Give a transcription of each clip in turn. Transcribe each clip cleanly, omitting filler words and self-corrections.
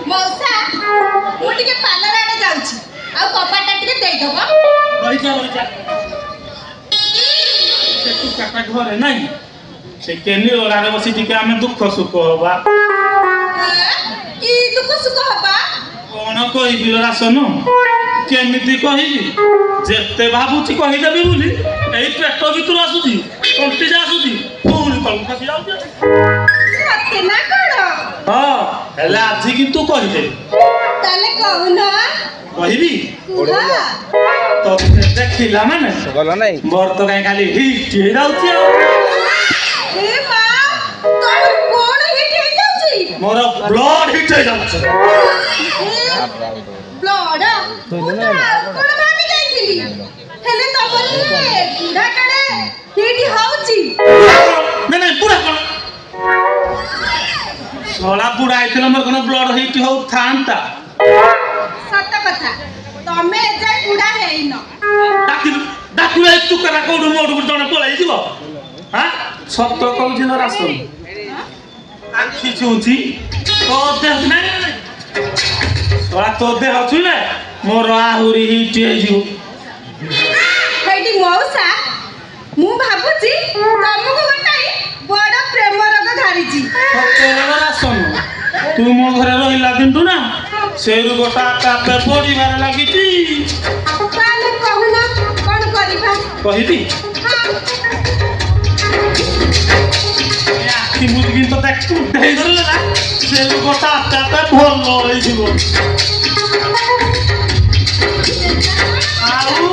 मौसा मुझे पार्लर आड़े जाऊँ आ कपाटा टिके देदब घरे नहीं से केनी ओलारे बसी टिके आमे दुख सुख होबा ई दुख सुख होबा कोन कहि बिलरा सनो केमिति कहिबी जेते भाबुची कहि देबी बुली एई पेट भितर आसुची तंटी जा आसुची पूरी तल खसी जाउची सत्य ना करो हां हेले आजी किंतु कहि दे ताले कहना कहिबी तो देखिला माने गलो नहीं मोर तो काई खाली हिट हे जाउची ए मां तोर कोन हिट हे जाउची मोर ब्लड हिट हे जाउची ब्लड कोन भाबी जाईथिली हेले तमरे बुढ़ा कड़े हिट हाउची नहीं पूरा कोन सोला बुढ़ा आइथिला मोर कोन ब्लड हिट हो थांता सत्य कथा तमे जाय बुढ़ा हेइन डाकिल तू करा कोडु मोडु जण पळाई दिबो हां सत्य कहउछि न रासन आखि चुंची तो देह नहीं सोला तो देह छु ना मोर आहुरी हिट हे जु हेडी मौसा मु भाबुची तमको गटाई बड़ प्रेम रोग धारिची सत्य रासन तू मो घरे रहिला दिनटू ना से रोगटा तापे पडिबार लागिची ताले कहूना कोन करिबा कहिबी आखि मुदगिन तो देख तू देई गले ना से रोगटा तापे भल होई जिवो आउ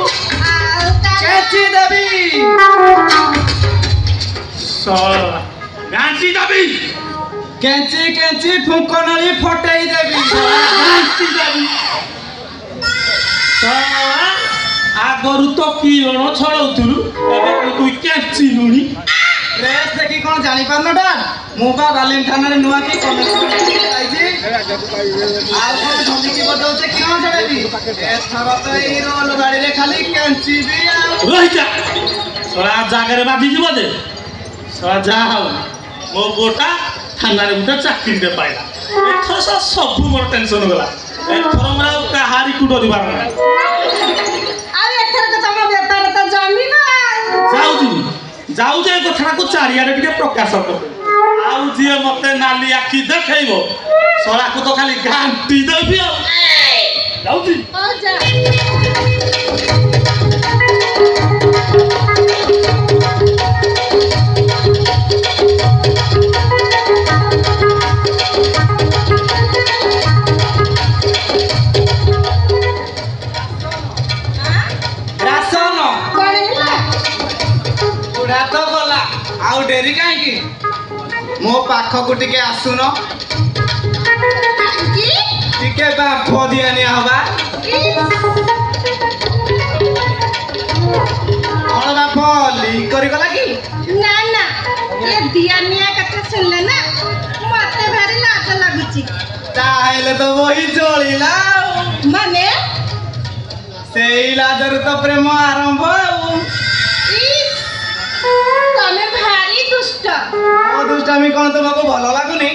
कैची देवी सर गांची दबी कैची कैची फुंकनली फटई देवी गांची दबी सर आगरु तो किरण छड़ौतुलु एबे तू कैची लुनी ड्रेस देखि कोन जानि पारनटा मुबा वैलेंटाइन रे नुआ की कलेक्शन आइजी आ कोन धंदी की बदौचे किरण छड़ेबी एथरा तो ई रोल गाड़ी रे खाली कैची भी आ रही जा सरा जागरे बाजी जीव दे सरा जा हो मो गोटा थाना रे गुटा चाकरी दे पाइला एथर सब मोर टेंशन गला एथर हमरा कहारी कु डरिबार ना आ एथर के तम व्यापार त जमी ना जाऊ जे कथा को चारिया रे टिके प्रकाश कर आउ जे मते नाली आखी देखैबो सरा को तो खाली गांटी देबी जाऊ जी आ जा रासन कोन हिला बुढ़ा तो गला आउ डेरी काहे की मो पाख को टिके आसुनो की टिके बाप दियानी हवा कौन बाप ली करी गला की ना ना ये दिया मिया कथा सुनले ना मते भारी लाज लागुची ताहेले तो वही जोड़ीला माने सेई लाजर तो प्रेम आरंभ तमे भारी दुष्ट ओ दुष्टामी कौन तुमको भलो लागुनी